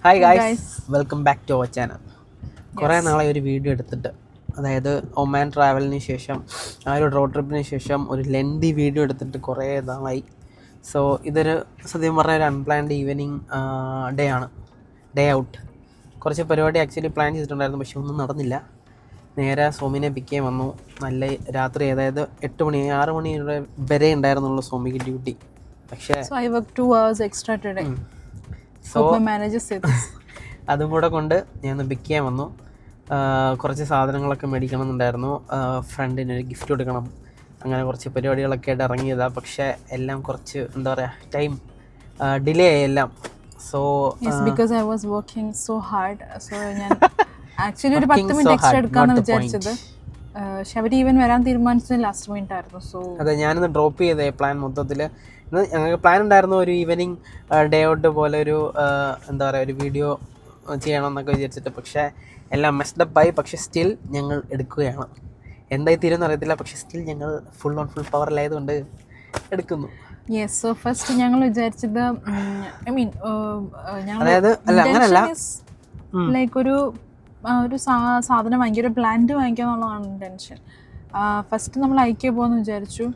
Hi Hey guys, guys. Welcome back to our channel. കുറേ Yes. നാളെ ഒരു video എടുത്തിട്ട്, അതായത് ഒമാൻ ട്രാവലിന് ശേഷം ആ ഒരു റോഡ് ട്രിപ്പിന് ശേഷം ഒരു ലെൻതി വീഡിയോ എടുത്തിട്ട് കുറേ നാളായി. സോ ഇതൊരു സത്യം പറഞ്ഞ ഒരു അൺപ്ലാൻഡ് ഈവനിങ് ഡേ ഔട്ട്. കുറച്ച് പരിപാടി ആക്ച്വലി പ്ലാൻ ചെയ്തിട്ടുണ്ടായിരുന്നു, പക്ഷെ ഒന്നും നടന്നില്ല. നേരെ സോമിനെ പിക്ക് ചെയ്യാൻ വന്നു. നല്ല രാത്രി, അതായത് 8 മണി 6 മണി വരെ ഉണ്ടായിരുന്നുള്ളൂ സോമിക്ക് ഡ്യൂട്ടി. പക്ഷേ So I worked 2 hours extra today. So Hope my manager said this. അതും കൂടെ കൊണ്ട് ഞാൻ പിക്ക് ചെയ്യാൻ വന്നു. കുറച്ച് സാധനങ്ങളൊക്കെ മേടിക്കണം എന്നുണ്ടായിരുന്നു. ഫ്രണ്ടിനൊരു ഗിഫ്റ്റ് കൊടുക്കണം, അങ്ങനെ കുറച്ച് പരിപാടികളൊക്കെ ആയിട്ട് ഇറങ്ങിയതാണ്. പക്ഷേ എല്ലാം കുറച്ച് എന്താ പറയുക, ടൈം ഡിലേ ആയി എല്ലാം. So Yes, because I was working so hard. So ഞാൻ ആക്ച്വലി ഒരു 10 മിനിറ്റ് എക്സ്ട്രാ എടുക്കാമെന്ന് വിചാരിച്ചത്. ശബരി ഈവൻ വരാൻ തീരുമാനിച്ചത് ലാസ്റ്റ് മിനിറ്റ് ആയിരുന്നു. സോ അതെ, ഞാനിന്ന് ഡ്രോപ്പ് ചെയ്തേ പ്ലാൻ മൊത്തത്തിൽ. ഇന്ന് ഞങ്ങൾക്ക് പ്ലാൻ ഉണ്ടായിരുന്നു ഒരു ഈവനിങ് ഡേ ഔട്ട് പോലെ ഒരു എന്താ പറയുക, ഒരു വീഡിയോ ചെയ്യണമെന്നൊക്കെ വിചാരിച്ചിട്ട്. പക്ഷേ എല്ലാം മെസ്ഡപ്പായി. പക്ഷേ സ്റ്റിൽ ഞങ്ങൾ എടുക്കുകയാണ്. എന്തായി തീരുമെന്ന് അറിയത്തില്ല, പക്ഷേ സ്റ്റിൽ ഞങ്ങൾ ഫുൾ പവറിലായതുകൊണ്ട് എടുക്കുന്നു. യെസ്, സോ ഫസ്റ്റ് ഞങ്ങൾ വിചാരിച്ചത് ഐ മീൻ അതായത് അല്ല, അങ്ങനല്ല, ലൈക്ക് ഒരു സാധനം ഭയങ്കര ബ്ലാൻഡ് വാങ്ങിക്കുക എന്നുള്ളതാണ് ഇൻറ്റൻഷൻ. ഫസ്റ്റ് നമ്മൾ ഐക്യ പോകുമെന്ന് വിചാരിച്ചു.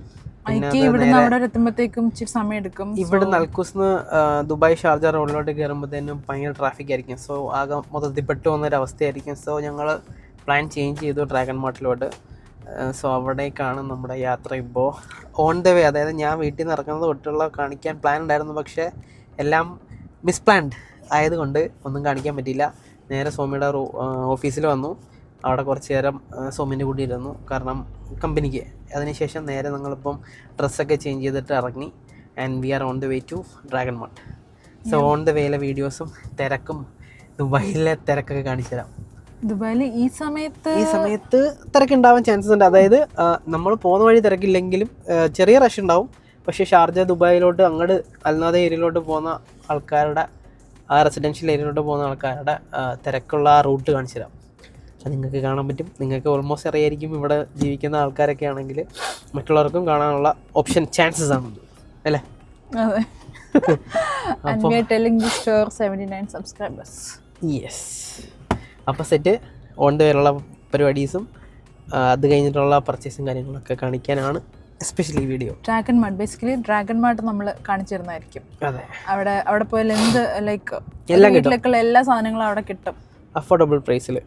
ഐക്യ ഇവിടുന്ന് അവിടെ വരെ എത്തുമ്പോഴത്തേക്കും ഇച്ചിരി സമയം എടുക്കും. ഇവിടുന്ന് അൽക്കൂസ്ന്ന് ദുബായ് ഷാർജ റോഡിലോട്ട് കയറുമ്പോഴത്തേനും ഭയങ്കര ട്രാഫിക് ആയിരിക്കും. സോ ആകെ മൊത്തത്തിൽ പെട്ടു വന്നൊരവസ്ഥയായിരിക്കും. സോ ഞങ്ങൾ പ്ലാൻ ചേഞ്ച് ചെയ്തു ഡ്രാഗൺ മാർട്ടിലോട്ട്. സോ അവിടേക്കാണ് നമ്മുടെ യാത്ര ഇപ്പോൾ ഓൺ ദ വേ. അതായത് ഞാൻ വീട്ടിൽ നിന്ന് ഇറങ്ങുന്നത് തൊട്ടുള്ള കാണിക്കാൻ പ്ലാൻ ഉണ്ടായിരുന്നു, പക്ഷേ എല്ലാം മിസ്പ്ലാൻഡ് ആയതുകൊണ്ട് ഒന്നും കാണിക്കാൻ പറ്റിയില്ല. നേരെ സോമിയുടെ ഓഫീസിൽ വന്നു. അവിടെ കുറച്ച് നേരം സോമിൻ്റെ കൂടി ഇരുന്നു, കാരണം കമ്പനിക്ക്. അതിനുശേഷം നേരെ ഞങ്ങളിപ്പം ഡ്രസ്സൊക്കെ ചേഞ്ച് ചെയ്തിട്ട് ഇറങ്ങി. And we are on the way to Dragon Mart. So on the വേയിലെ വീഡിയോസും തിരക്കും ദുബായിലെ തിരക്കൊക്കെ കാണിച്ചു തരാം. ദുബായിൽ ഈ സമയത്ത് തിരക്കുണ്ടാവാൻ ചാൻസസ് ഉണ്ട്. അതായത് നമ്മൾ പോകുന്ന വഴി തിരക്കില്ലെങ്കിലും ചെറിയ റഷ് ഉണ്ടാവും. പക്ഷേ ഷാർജ ദുബായിലോട്ട് അങ്ങോട്ട് അൽനാദ ഏരിയയിലോട്ട് പോകുന്ന ആൾക്കാരുടെ, ആ റെസിഡൻഷ്യൽ ഏരിയയിലോട്ട് പോകുന്ന ആൾക്കാരുടെ തിരക്കുള്ള ആ റൂട്ട് കാണിച്ചു തരാം. അത് നിങ്ങൾക്ക് കാണാൻ പറ്റും. നിങ്ങൾക്ക് ഓൾമോസ്റ്റ് അറിയായിരിക്കും, ഇവിടെ ജീവിക്കുന്ന ആൾക്കാരൊക്കെ ആണെങ്കിൽ മറ്റുള്ളവർക്കും കാണാനുള്ള ചാൻസസ് ആണ്, അല്ലേ? അതെ. And we are telling this to our 79 subscribers. Yes. അപ്പോൾ സെറ്റ് ഓൺ ദ വേയുള്ള പരിപാടീസും അത് കഴിഞ്ഞിട്ടുള്ള പർച്ചേസും കാര്യങ്ങളൊക്കെ കാണിക്കാനാണ് especially video. Dragon mart, basically dragon mart നമ്മൾ കാണിച്ചു തരുന്നതായിരിക്കും. അതെ, അവിടെ പോയാൽ എന്ത് ലൈക്ക് എല്ലാം വീട്ടിലേക്കുള്ള എല്ലാ സാധനങ്ങളും അവിടെ കിട്ടും അഫോർഡബിൾ പ്രൈസിൽ.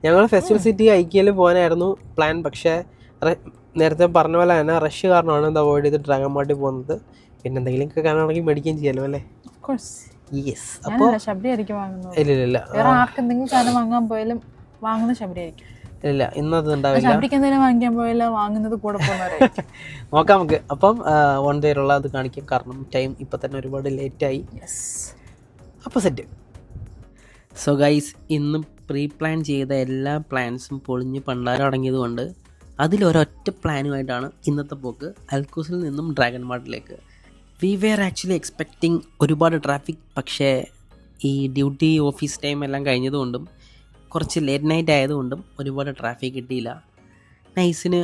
ഞങ്ങൾ ഫെസ്റ്റിവൽ സിറ്റി ഐക്യയിൽ പോകാനായിരുന്നു പ്ലാൻ. പക്ഷേ നേരത്തെ പറഞ്ഞ പോലെ തന്നെ റഷ് കാരണമാണ് ഇത് അവോയ്ഡ് ചെയ്ത് ഡ്രാഗൺ മാർട്ടിൽ പോകുന്നത്. പിന്നെ എന്തെങ്കിലുമൊക്കെ കാണുകയാണെങ്കിൽ മേടിക്കുകയും ചെയ്യാമല്ലോ, അല്ലേ? യെസ്. അപ്പോൾ ശബരി ആയിരിക്കും വാങ്ങുന്നത്. ഇല്ല, വേറെ ആർക്ക് എന്തെങ്കിലും സാധനം വാങ്ങാൻ പോയാലും വാങ്ങുന്ന ശബരി ആയിരിക്കും. ഇല്ല, ഇന്നത് ഉണ്ടാവില്ല. ശബരിക്ക് എന്തെങ്കിലും വാങ്ങിക്കാൻ പോയാലും വാങ്ങുന്നത് കൂടെ പോകുന്നവരായിരിക്കും. നോക്കാം നമുക്ക്. അപ്പം വൺ ഡേയിലുള്ള അത് കാണിക്കാം, കാരണം ടൈം ഇപ്പം തന്നെ ഒരുപാട് ലേറ്റായി. അപ്പോൾ സെറ്റ്. സോ ഗൈസ്, ഇന്ന് പ്രീ പ്ലാൻ ചെയ്ത എല്ലാ പ്ലാൻസും പൊളിഞ്ഞ് പണ്ടാരം അടങ്ങിയതുകൊണ്ട് അതിലൊരൊറ്റ പ്ലാനുമായിട്ടാണ് ഇന്നത്തെ പോക്ക് അൽക്കൂസിൽ നിന്നും ഡ്രാഗൺ മാർട്ടിലേക്ക്. വി വെയർ ആക്ച്വലി എക്സ്പെക്റ്റിംഗ് ഒരുപാട് ട്രാഫിക്. പക്ഷേ ഈ ഡ്യൂട്ടി ഓഫീസ് ടൈം എല്ലാം കഴിഞ്ഞതുകൊണ്ടും കുറച്ച് ലേറ്റ് നൈറ്റ് ആയതുകൊണ്ടും ഒരുപാട് ട്രാഫിക് കിട്ടിയില്ല. നൈസിന്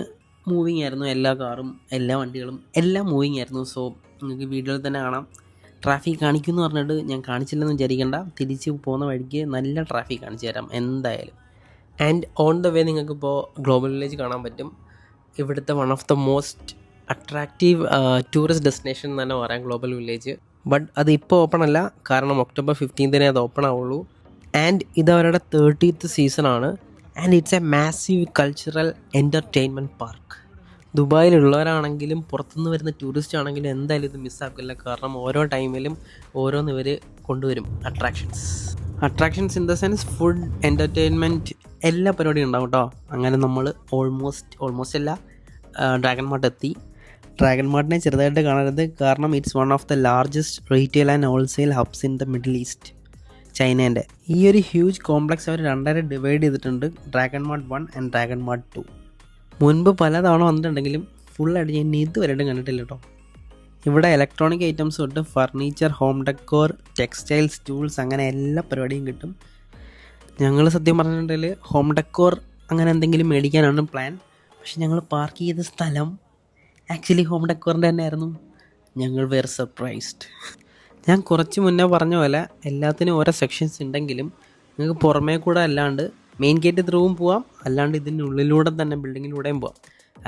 മൂവിങ് ആയിരുന്നു, എല്ലാ കാറും എല്ലാ വണ്ടികളും എല്ലാം മൂവിങ് ആയിരുന്നു. സോ നിങ്ങൾക്ക് വീഡിയോയിൽ തന്നെ കാണാം. ട്രാഫിക് കാണിക്കുമെന്ന് പറഞ്ഞിട്ട് ഞാൻ കാണിച്ചില്ലെന്ന് വിചാരിക്കേണ്ട. തിരിച്ച് പോകുന്ന വഴിക്ക് നല്ല ട്രാഫിക് കാണിച്ചു തരാം എന്തായാലും. ആൻഡ് ഓൺ ദ വേ നിങ്ങൾക്കിപ്പോൾ ഗ്ലോബൽ വില്ലേജ് കാണാൻ പറ്റും. ഇവിടുത്തെ one of the most attractive tourist destination എന്ന് തന്നെ പറയാം ഗ്ലോബൽ വില്ലേജ്. ബട്ട് അത് ഇപ്പോൾ ഓപ്പൺ അല്ല, കാരണം October 15 അത് ഓപ്പൺ ആവുള്ളൂ. ആൻഡ് ഇതവരുടെ 30th സീസണാണ്. And it's a massive cultural entertainment park. ദുബായിലുള്ളവരാണെങ്കിലും പുറത്തുനിന്ന് വരുന്ന ടൂറിസ്റ്റ് ആണെങ്കിലും എന്തായാലും ഇത് മിസ്സാക്കില്ല, കാരണം ഓരോ ടൈമിലും ഓരോന്ന് ഇവർ കൊണ്ടുവരും attractions in the sense food, entertainment, എല്ലാ പരിപാടിയും ഉണ്ടാവും കേട്ടോ. അങ്ങനെ നമ്മൾ ഓൾമോസ്റ്റ് അല്ല, ഡ്രാഗൺ മാർട്ട് എത്തി. ഡ്രാഗൺ മാർട്ടിനെ ചെറുതായിട്ട് കാണരുത്, കാരണം it's one of the largest retail and wholesale hubs in the Middle East, ചൈനേൻ്റെ. ഈ ഒരു ഹ്യൂജ് കോംപ്ലക്സ് അവർ രണ്ടായിട്ട് ഡിവൈഡ് ചെയ്തിട്ടുണ്ട്, Dragon Mart 1 and Dragon Mart 2. മുൻപ് പലതവണ വന്നിട്ടുണ്ടെങ്കിലും ഫുള്ളായിട്ട് ഞാൻ ഇതുവരെയായിട്ടും കണ്ടിട്ടില്ല കേട്ടോ. ഇവിടെ ഇലക്ട്രോണിക് ഐറ്റംസ് തൊട്ട് furniture, home decor, textiles, tools, അങ്ങനെ എല്ലാ പരിപാടിയും കിട്ടും. ഞങ്ങൾ സത്യം പറഞ്ഞിട്ടുണ്ടെങ്കിൽ ഹോം ഡെക്കോർ അങ്ങനെ എന്തെങ്കിലും മേടിക്കാനാണ് പ്ലാൻ. പക്ഷെ ഞങ്ങൾ പാർക്ക് ചെയ്ത സ്ഥലം ആക്ച്വലി ഹോം ഡെക്കോറിൻ്റെ തന്നെ ആയിരുന്നു. ഞങ്ങൾ വെയർ സർപ്രൈസ്ഡ്. ഞാൻ കുറച്ച് മുന്നേ പറഞ്ഞ പോലെ എല്ലാത്തിനും ഓരോ സെക്ഷൻസ് ഉണ്ടെങ്കിലും നിങ്ങൾക്ക് പുറമേ കൂടെ അല്ലാണ്ട് മെയിൻ ഗേറ്റ് ത്രൂവും പോവാം, അല്ലാണ്ട് ഇതിൻ്റെ ഉള്ളിലൂടെ തന്നെ ബിൽഡിങ്ങിലൂടെയും പോവാം.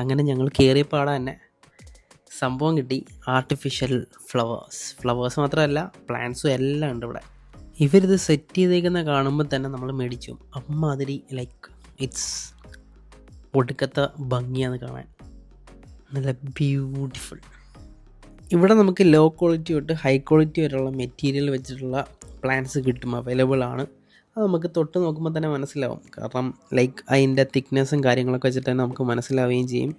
അങ്ങനെ ഞങ്ങൾ കയറിയ പാടെ തന്നെ സംഭവം കിട്ടി. ആർട്ടിഫിഷ്യൽ ഫ്ലവേഴ്സ് മാത്രമല്ല പ്ലാന്റ്സും എല്ലാം ഉണ്ട് ഇവിടെ. ഇവരിത് സെറ്റ് ചെയ്തേക്കുന്ന കാണുമ്പോൾ തന്നെ നമ്മൾ മേടിച്ചു. അമ്മാതിരി ലൈക്ക് ഇറ്റ്സ് ഒടുക്കത്തെ ഭംഗിയാന്ന് കാണാൻ, നല്ല ബ്യൂട്ടിഫുൾ. ഇവിടെ നമുക്ക് ലോ ക്വാളിറ്റി തൊട്ട് ഹൈ ക്വാളിറ്റി വരെയുള്ള മെറ്റീരിയൽ വെച്ചിട്ടുള്ള പ്ലാന്റ്സ് കിട്ടും, അവൈലബിൾ ആണ്. അത് നമുക്ക് തൊട്ട് നോക്കുമ്പോൾ തന്നെ മനസ്സിലാവും. കാരണം ലൈക്ക് അതിൻ്റെ തിക്നെസ്സും കാര്യങ്ങളൊക്കെ വെച്ചിട്ട് തന്നെ നമുക്ക് മനസ്സിലാവുകയും ചെയ്യും.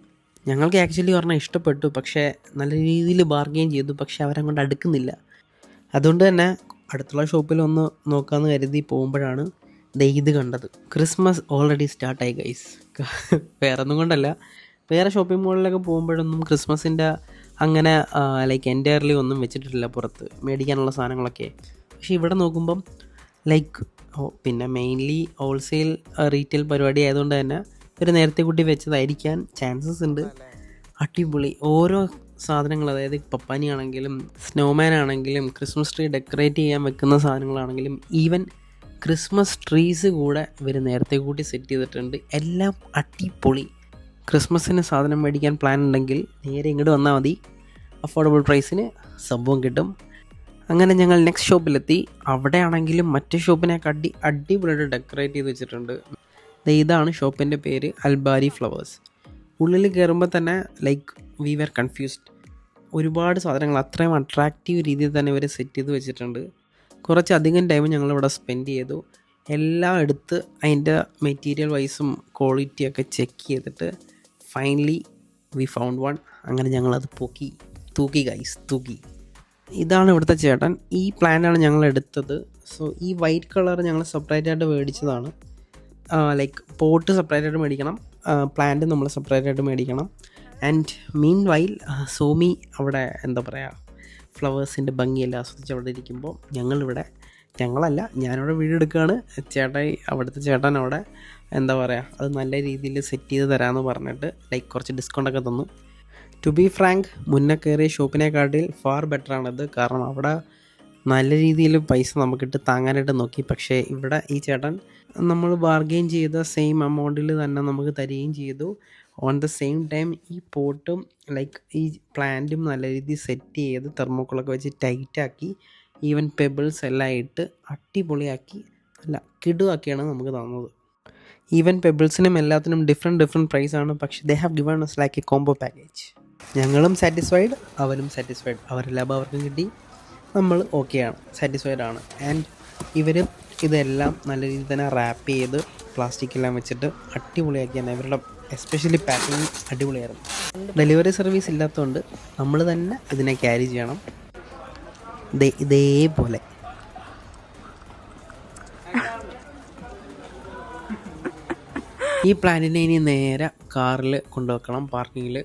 ഞങ്ങൾക്ക് ആക്ച്വലി പറഞ്ഞാൽ ഇഷ്ടപ്പെട്ടു, പക്ഷേ നല്ല രീതിയിൽ ബാർഗെയിൻ ചെയ്തു, പക്ഷേ അവരങ്ങോട്ട് അടുക്കുന്നില്ല. അതുകൊണ്ട് തന്നെ അടുത്തുള്ള ഷോപ്പിൽ ഒന്ന് നോക്കാമെന്ന് കരുതി പോകുമ്പോഴാണ് ഇത് കണ്ടത്. ക്രിസ്മസ് ഓൾറെഡി സ്റ്റാർട്ടായി ഗൈസ്. വേറെ ഒന്നും കൊണ്ടല്ല, വേറെ ഷോപ്പിംഗ് മോളിലൊക്കെ പോകുമ്പോഴൊന്നും ക്രിസ്മസിൻ്റെ അങ്ങനെ ലൈക്ക് എൻറ്റയർലി ഒന്നും വെച്ചിട്ടില്ല പുറത്ത് മേടിക്കാനുള്ള സാധനങ്ങളൊക്കെ. പക്ഷേ ഇവിടെ നോക്കുമ്പം ലൈക്ക് പിന്നെ മെയിൻലി ഹോൾസെയിൽ റീറ്റെയിൽ പരിപാടി ആയതുകൊണ്ട് തന്നെ ഒരു നേരത്തെ കൂട്ടി വെച്ചതായിരിക്കാൻ ചാൻസസ് ഉണ്ട്. അടിപൊളി ഓരോ സാധനങ്ങൾ, അതായത് പപ്പാനി ആണെങ്കിലും സ്നോമാൻ ആണെങ്കിലും ക്രിസ്മസ് ട്രീ ഡെക്കറേറ്റ് ചെയ്യാൻ വെക്കുന്ന സാധനങ്ങളാണെങ്കിലും ഈവൻ ക്രിസ്മസ് ട്രീസ് കൂടെ ഇവർ നേരത്തെ കൂട്ടി സെറ്റ് ചെയ്തിട്ടുണ്ട്. എല്ലാം അടിപൊളി. ക്രിസ്മസിന് സാധനം മേടിക്കാൻ പ്ലാൻ ഉണ്ടെങ്കിൽ നേരെ ഇങ്ങോട്ട് വന്നാൽ മതി, അഫോർഡബിൾ പ്രൈസിന് സംഭവം കിട്ടും. അങ്ങനെ ഞങ്ങൾ നെക്സ്റ്റ് ഷോപ്പിലെത്തി. അവിടെ ആണെങ്കിലും മറ്റേ ഷോപ്പിനെയൊക്കെ അടിപൊളിയായിട്ട് ഡെക്കറേറ്റ് ചെയ്ത് വെച്ചിട്ടുണ്ട്. ഇതാണ് ഷോപ്പിൻ്റെ പേര്, അൽബാരി ഫ്ലവേഴ്സ്. ഉള്ളിൽ കയറുമ്പോൾ തന്നെ ലൈക്ക് വി വെർ കൺഫ്യൂസ്ഡ്. ഒരുപാട് സാധനങ്ങൾ അത്രയും അട്രാക്റ്റീവ് രീതിയിൽ തന്നെ ഇവർ സെറ്റ് ചെയ്ത് വെച്ചിട്ടുണ്ട്. കുറച്ചധികം ടൈം ഞങ്ങളിവിടെ സ്പെൻഡ് ചെയ്തു. എല്ലാം എടുത്ത് അതിൻ്റെ മെറ്റീരിയൽ വൈസും ക്വാളിറ്റിയൊക്കെ ചെക്ക് ചെയ്തിട്ട് ഫൈനലി വി ഫൗണ്ട് വൺ. അങ്ങനെ ഞങ്ങളത് തൂക്കി. ഇതാണ് ഇവിടുത്തെ ചേട്ടൻ. ഈ പ്ലാന്റാണ് ഞങ്ങൾ എടുത്തത്. സോ ഈ വൈറ്റ് കളർ ഞങ്ങൾ സെപ്പറേറ്റ് ആയിട്ട് മേടിച്ചതാണ്. ലൈക്ക് പോട്ട് സെപ്പറേറ്റ് ആയിട്ട് മേടിക്കണം, പ്ലാന്റ് നമ്മൾ സെപ്പറേറ്റ് ആയിട്ട് മേടിക്കണം. ആൻഡ് മീൻ വൈൽ സോമി അവിടെ എന്താ പറയുക ഫ്ലവേഴ്സിൻ്റെ ഭംഗിയെല്ലാം ആസ്വദിച്ച് അവിടെ ഇരിക്കുമ്പോൾ ഞാനിവിടെ വീഡിയോ എടുക്കുകയാണ്. അവിടുത്തെ ചേട്ടൻ അവിടെ എന്താ പറയുക അത് നല്ല രീതിയിൽ സെറ്റ് ചെയ്ത് തരാമെന്ന് പറഞ്ഞിട്ട് ലൈക്ക് കുറച്ച് ഡിസ്കൗണ്ടൊക്കെ തന്നു. ടു ബി ഫ്രാങ്ക്, മുന്നേ കയറിയ ഷോപ്പിനെക്കാട്ടിൽ ഫാർ ബെറ്ററാണിത്. കാരണം അവിടെ നല്ല രീതിയിൽ പൈസ നമുക്കിട്ട് താങ്ങാനായിട്ട് നോക്കി. പക്ഷേ ഇവിടെ ഈ ചേട്ടൻ നമ്മൾ ബാർഗെയിൻ ചെയ്ത സെയിം എമൗണ്ടിൽ തന്നെ നമുക്ക് തരികയും ചെയ്തു. ഓൺ ദ സെയിം ടൈം ഈ പോട്ടും ലൈക്ക് ഈ പ്ലാന്റും നല്ല രീതിയിൽ സെറ്റ് ചെയ്ത് തെർമോക്കോളൊക്കെ വെച്ച് ടൈറ്റാക്കി ഈവൻ പെബിൾസ് എല്ലാം ഇട്ട് അടിപൊളിയാക്കി നല്ല കിടുവാക്കിയാണ് നമുക്ക് തന്നത്. ഈവൻ പെബിൾസിനും എല്ലാത്തിനും ഡിഫറെൻറ്റ് പ്രൈസാണ്. പക്ഷേ they have given us like A combo package. ഞങ്ങളും സാറ്റിസ്ഫൈഡ്, അവരും സാറ്റിസ്ഫൈഡ്. അവരുടെ ലാഭം അവർക്കും കിട്ടി, നമ്മൾ ഓക്കെയാണ്, സാറ്റിസ്ഫൈഡ് ആണ്. ആൻഡ് ഇവർ ഇതെല്ലാം നല്ല രീതിയിൽ തന്നെ റാപ്പ് ചെയ്ത് പ്ലാസ്റ്റിക്കെല്ലാം വെച്ചിട്ട് അടിപൊളിയാക്കിയാണ്. ഇവരുടെ എസ്പെഷ്യലി പാക്കിങ് അടിപൊളിയായിരുന്നു. ഡെലിവറി സർവീസ് ഇല്ലാത്തതുകൊണ്ട് നമ്മൾ തന്നെ ഇതിനെ ക്യാരി ചെയ്യണം. ഇതേപോലെ ഈ പ്ലാന്റിനെ ഇനി നേരെ കാറിൽ കൊണ്ടുവെക്കണം പാർക്കിങ്ങിൽ.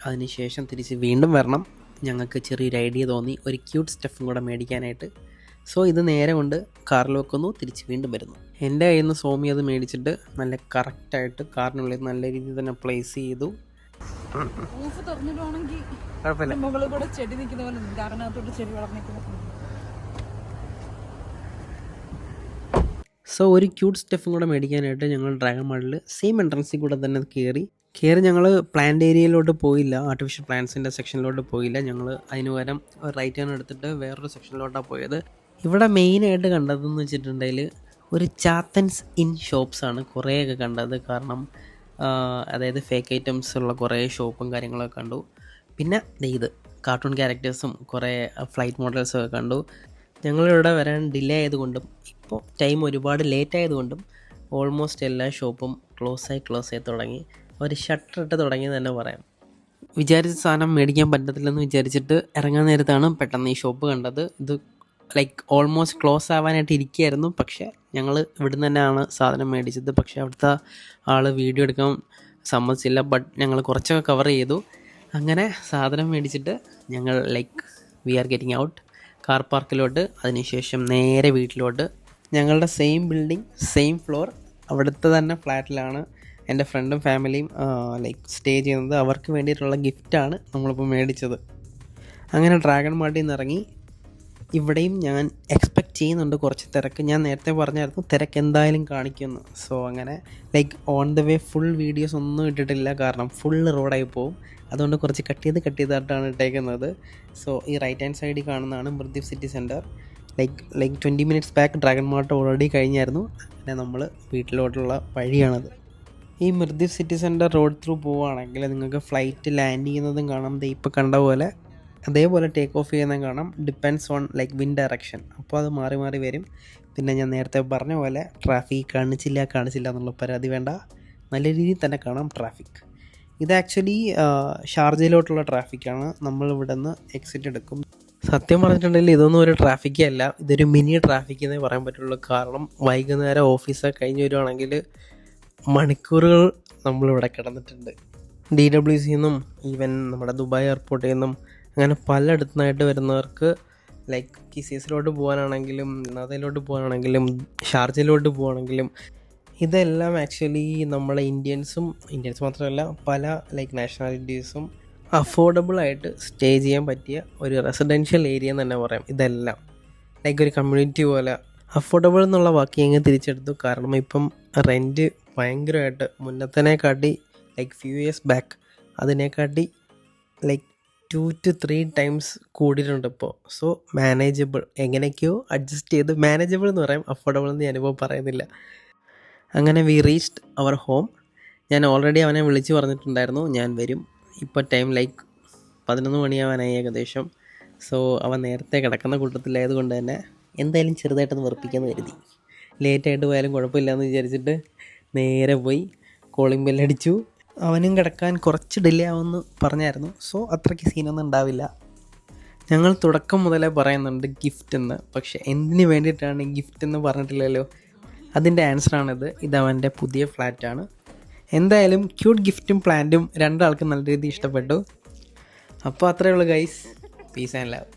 അതിനുശേഷം തിരിച്ച് വീണ്ടും വരണം. ഞങ്ങൾക്ക് ചെറിയൊരു ഐഡിയ തോന്നി ഒരു ക്യൂട്ട് സ്റ്റഫും കൂടെ മേടിക്കാനായിട്ട്. സോ ഇത് നേരെ കൊണ്ട് കാറിൽ വെക്കുന്നു, തിരിച്ച് വീണ്ടും വരുന്നു. എൻ്റെ കയ്യിൽ നിന്ന് സോമി അത് മേടിച്ചിട്ട് നല്ല കറക്റ്റായിട്ട് കാറിനുള്ളിൽ നല്ല രീതിയിൽ തന്നെ പ്ലേസ് ചെയ്തു. സോ ഒരു ക്യൂട്ട് സ്റ്റഫും കൂടെ മേടിക്കാനായിട്ട് ഞങ്ങൾ ഡ്രാഗൺ മാളിൽ സെയിം എൻട്രൻസിൽ കൂടെ തന്നെ കയറി ഞങ്ങൾ പ്ലാന്റ് ഏരിയയിലോട്ട് പോയില്ല, ആർട്ടിഫിഷ്യൽ പ്ലാന്റ്സിൻ്റെ സെക്ഷനിലോട്ട് പോയില്ല. ഞങ്ങൾ അതിന് പകരം റൈറ്റ് ടേൺ എടുത്തിട്ട് വേറൊരു സെക്ഷനിലോട്ടാണ് പോയത്. ഇവിടെ മെയിനായിട്ട് കണ്ടതെന്ന് വെച്ചിട്ടുണ്ടെങ്കിൽ ഒരു ചാത്തൻസ് ഇൻ ഷോപ്സാണ് കുറേയൊക്കെ കണ്ടത്. കാരണം അതായത് ഫേക്ക് ഐറ്റംസ് ഉള്ള കുറേ ഷോപ്പും കാര്യങ്ങളൊക്കെ കണ്ടു. പിന്നെ ഇത് കാർട്ടൂൺ ക്യാരക്ടേഴ്സും കുറേ ഫ്ലൈറ്റ് മോഡൽസും ഒക്കെ കണ്ടു. ഞങ്ങളിവിടെ വരാൻ ഡിലേ ആയതുകൊണ്ടും ഇപ്പോൾ ടൈം ഒരുപാട് ലേറ്റ് ആയതുകൊണ്ടും ഓൾമോസ്റ്റ് എല്ലാ ഷോപ്പും ക്ലോസ് ആയി തുടങ്ങി. ഒരു ഷട്ടർ ഇട്ട് തുടങ്ങി തന്നെ പറയാം. വിചാരിച്ച സാധനം മേടിക്കാൻ പറ്റത്തില്ലെന്ന് വിചാരിച്ചിട്ട് ഇറങ്ങാൻ നേരത്താണ് പെട്ടെന്ന് ഈ ഷോപ്പ് കണ്ടത്. ഇത് ലൈക്ക് ഓൾമോസ്റ്റ് ക്ലോസ് ആവാനായിട്ട് ഇരിക്കുകയായിരുന്നു. പക്ഷേ ഞങ്ങൾ ഇവിടുന്ന് തന്നെയാണ് സാധനം മേടിച്ചത്. പക്ഷേ അവിടുത്തെ ആൾ വീഡിയോ എടുക്കാൻ സമ്മതിച്ചില്ല. ബട്ട് ഞങ്ങൾ കുറച്ചൊക്കെ കവർ ചെയ്തു. അങ്ങനെ സാധനം മേടിച്ചിട്ട് ഞങ്ങൾ like we are getting out car പാർക്കിലോട്ട്. അതിനുശേഷം നേരെ വീട്ടിലോട്ട്. ഞങ്ങളുടെ സെയിം ബിൽഡിംഗ് സെയിം ഫ്ലോർ അവിടുത്തെ തന്നെ ഫ്ലാറ്റിലാണ് എൻ്റെ ഫ്രണ്ടും ഫാമിലിയും ലൈക്ക് സ്റ്റേ ചെയ്യുന്നത്. അവർക്ക് വേണ്ടിയിട്ടുള്ള ഗിഫ്റ്റാണ് നമ്മളിപ്പോൾ മേടിച്ചത്. അങ്ങനെ ഡ്രാഗൺ മാർട്ടിൽ നിന്ന് ഇറങ്ങി ഇവിടെയും ഞാൻ എക്സ്പെക്റ്റ് ചെയ്യുന്നുണ്ട് കുറച്ച് തിരക്ക്. ഞാൻ നേരത്തെ പറഞ്ഞായിരുന്നു തിരക്ക് എന്തായാലും കാണിക്കുമെന്ന്. സോ അങ്ങനെ like on the way full videos ഒന്നും ഇട്ടിട്ടില്ല, കാരണം ഫുൾ റോഡായി പോവും. അതുകൊണ്ട് കുറച്ച് കട്ട് ചെയ്തിട്ടാണ് ഇട്ടേക്കുന്നത്. സോ ഈ റൈറ്റ് ഹാൻഡ് സൈഡിൽ കാണുന്നതാണ് Mirdif city centre. Like 20 minutes back Dragon Mart already കഴിഞ്ഞായിരുന്നു. അങ്ങനെ നമ്മൾ വീട്ടിലോട്ടുള്ള വഴിയാണത്. ഈ Mirdif city centre road through പോവുകയാണെങ്കിൽ നിങ്ങൾക്ക് ഫ്ലൈറ്റ് ലാൻഡ് ചെയ്യുന്നതും കാണാം. ഇപ്പോൾ കണ്ട പോലെ അതേപോലെ ടേക്ക് ഓഫ് ചെയ്യുന്നതും കാണാം. Depends on like wind direction. അപ്പോൾ അത് മാറി മാറി വരും. പിന്നെ ഞാൻ നേരത്തെ പറഞ്ഞ പോലെ ട്രാഫിക് കാണിച്ചില്ല എന്നുള്ള പരാതി വേണ്ട. നല്ല രീതിയിൽ തന്നെ കാണാം ട്രാഫിക്. ഇത് ആക്ച്വലി ഷാർജയിലോട്ടുള്ള ട്രാഫിക്കാണ്. നമ്മൾ ഇവിടെ നിന്ന് എക്സിറ്റ് എടുക്കും. സത്യം പറഞ്ഞിട്ടുണ്ടെങ്കിൽ ഇതൊന്നും ഒരു ട്രാഫിക്കേ അല്ല, ഇതൊരു മിനി ട്രാഫിക് എന്നേ പറയാൻ പറ്റുള്ളൂ. കാരണം വൈകുന്നേരം ഓഫീസൊക്കെ കഴിഞ്ഞ് വരുവാണെങ്കിൽ മണിക്കൂറുകൾ നമ്മളിവിടെ കിടന്നിട്ടുണ്ട്. DWC നിന്നും ഈവൻ നമ്മുടെ ദുബായ് എയർപോർട്ടിൽ നിന്നും അങ്ങനെ പലയിടത്തു നിന്നായിട്ട് വരുന്നവർക്ക് ലൈക്ക് കിസീസിലോട്ട് പോകാനാണെങ്കിലും നദയിലോട്ട് പോകാനാണെങ്കിലും ഷാർജയിലോട്ട് പോകാനാണെങ്കിലും ഇതെല്ലാം ആക്ച്വലി നമ്മളെ ഇന്ത്യൻസ് മാത്രമല്ല പല ലൈക്ക് നാഷണാലിറ്റീസും അഫോർഡബിളായിട്ട് സ്റ്റേ ചെയ്യാൻ പറ്റിയ ഒരു റെസിഡൻഷ്യൽ ഏരിയ എന്ന് തന്നെ പറയാം. ഇതെല്ലാം ലൈക്ക് ഒരു കമ്മ്യൂണിറ്റി പോലെ. അഫോർഡബിൾ എന്നുള്ള വാക്ക് ഞങ്ങൾ തിരിച്ചെടുത്തു, കാരണം ഇപ്പം റെൻറ്റ് ഭയങ്കരമായിട്ട് മുന്നത്തേക്കാട്ടി ലൈക്ക് ഫ്യൂ ഇയേഴ്സ് ബാക്ക് അതിനെക്കാട്ടി ലൈക്ക് 2 to 3 times കൂടിയിട്ടുണ്ട് ഇപ്പോൾ. സോ മാനേജബിൾ, എങ്ങനെയൊക്കെയോ അഡ്ജസ്റ്റ് ചെയ്ത് മാനേജബിൾ എന്ന് പറയാം, അഫോർഡബിൾ എന്ന് ഞാനിപ്പോൾ പറയുന്നില്ല. അങ്ങനെ വി റീച്ച്ഡ് അവർ ഹോം. ഞാൻ ഓൾറെഡി അവനെ വിളിച്ച് പറഞ്ഞിട്ടുണ്ടായിരുന്നു ഞാൻ വരും. ഇപ്പോൾ ടൈം ലൈക്ക് 11 മണിയാവാനായി ഏകദേശം. സോ അവൻ നേരത്തെ കിടക്കുന്ന കൂട്ടത്തിലായതുകൊണ്ട് തന്നെ എന്തായാലും ചെറുതായിട്ടൊന്ന് വെറുപ്പിക്കാമെന്ന് കരുതി. ലേറ്റായിട്ട് പോയാലും കുഴപ്പമില്ലയെന്ന് വിചാരിച്ചിട്ട് നേരെ പോയി കോളിംഗ് ബെല്ലടിച്ചു. അവനും കിടക്കാൻ കുറച്ച് ഡിലേ ആവുമെന്ന് പറഞ്ഞായിരുന്നു. സോ അത്രയ്ക്ക് സീനൊന്നും ഉണ്ടാവില്ല. ഞങ്ങൾ തുടക്കം മുതലേ പറയുന്നുണ്ട് ഗിഫ്റ്റ് എന്ന്, പക്ഷേ എന്തിനു വേണ്ടിയിട്ടാണ് ഗിഫ്റ്റ് എന്ന് പറഞ്ഞിട്ടില്ലല്ലോ. അതിൻ്റെ ആൻസറാണിത്. ഇത് അവൻ്റെ പുതിയ ഫ്ലാറ്റാണ്. എന്തായാലും ക്യൂട്ട് ഗിഫ്റ്റും പ്ലാന്റും രണ്ടാൾക്കും നല്ല രീതിയിൽ ഇഷ്ടപ്പെട്ടു. അപ്പോൾ അത്രയേ ഉള്ളൂ ഗൈസ്. Piece and love.